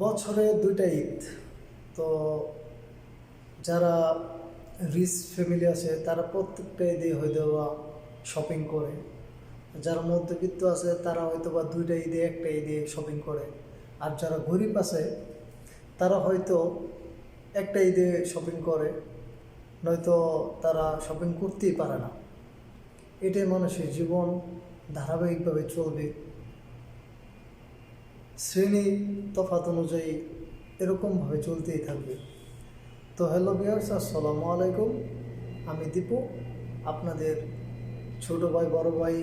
বছরে দুইটা ঈদ। তো যারা রিচ ফ্যামিলি আছে তারা প্রত্যেকটা ঈদে হয়তো বা শপিং করে। যারা মধ্যবিত্ত আছে তারা হয়তো বা দুইটা ঈদে একটা ঈদে শপিং করে। আর যারা গরিব আছে তারা হয়তো একটা ঈদে শপিং করে, নয়তো তারা শপিং করতেই পারে না। এটাই মানুষের জীবন, ধারাবাহিকভাবে চলবে। শ্রেণী তফাৎ অনুযায়ী এরকমভাবে চলতেই থাকবে। তো হ্যালো ভিউয়ার্স, আসসালামু আলাইকুম। আমি দীপু, আপনাদের ছোট ভাই বড় ভাই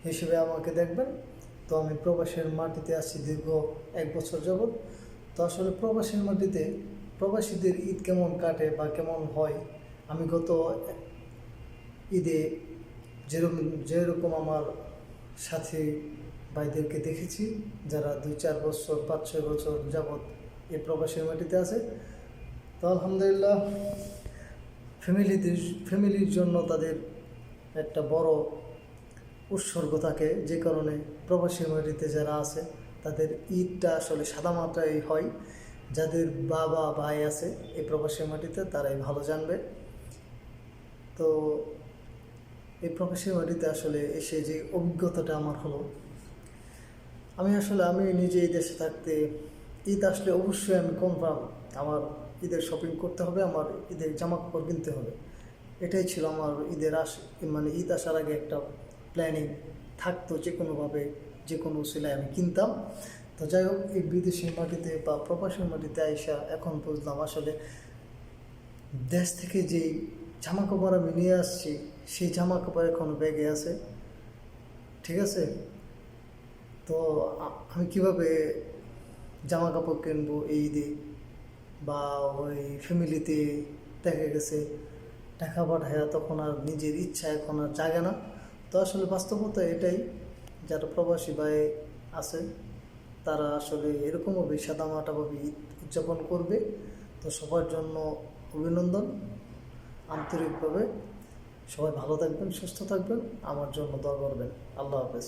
হিসেবে আমাকে দেখবেন। তো আমি প্রবাসের মাটিতে আছি দীর্ঘ 1 বছর যাবৎ। তো আসলে প্রবাসের মাটিতে প্রবাসীদের ঈদ কেমন কাটে বা কেমন হয়, আমি গত ঈদে যেরকম আমার সাথী ভাইদেরকে দেখেছি যারা 2-4 বছর 5-6 বছর যাবৎ এই প্রবাসের মাটিতে আছে। তো আলহামদুলিল্লাহ ফ্যামিলির জন্য তাদের একটা বড় উৎসর্গ থাকে, যে কারণে প্রবাসী মাটিতে যারা আছে তাদের ঈদটা আসলে সাদামাটাই হয়। যাদের বাবা ভাই আছে এই প্রবাসী মাটিতে তারাই ভালো জানবে। তো এই প্রবাসী মাটিতে আসলে এসে যে অভিজ্ঞতাটা আমার হলো, আমি নিজে এই দেশে থাকতে ঈদ আসলে অবশ্যই আমি কনফার্ম আমার ঈদের শপিং করতে হবে, আমার ঈদের জামা কাপড় কিনতে হবে। এটাই ছিল আমার ঈদ আসার আগে একটা প্ল্যানিং থাকতো, যে কোনোভাবে যে কোনো উসিলায় আমি কিনতাম। তো যাই হোক, এই বিদেশি মাটিতে বা প্রবাসী মাটিতে আইসা এখন বুঝলাম আসলে দেশ থেকে যেই জামা কাপড় আমি নিয়ে আসছি সেই জামা কাপড় এখন ব্যাগে আছে। ঠিক আছে, তো আমি কিভাবে জামা কাপড় কিনবো এই ঈদে, বা ওই ফ্যামিলিতে দেখা গেছে টাকা পাঠায় তখন আর নিজের ইচ্ছা এখন আর জাগে না। তো আসলে বাস্তবতা এটাই, যারা প্রবাসী ভাই আছে তারা আসলে এরকমভাবে সাদামাটাভাবে ঈদ উদযাপন করবে। তো সবার জন্য অভিনন্দন, আন্তরিকভাবে সবাই ভালো থাকবেন, সুস্থ থাকবেন, আমার জন্য দোয়া করবেন। আল্লাহ হাফেজ।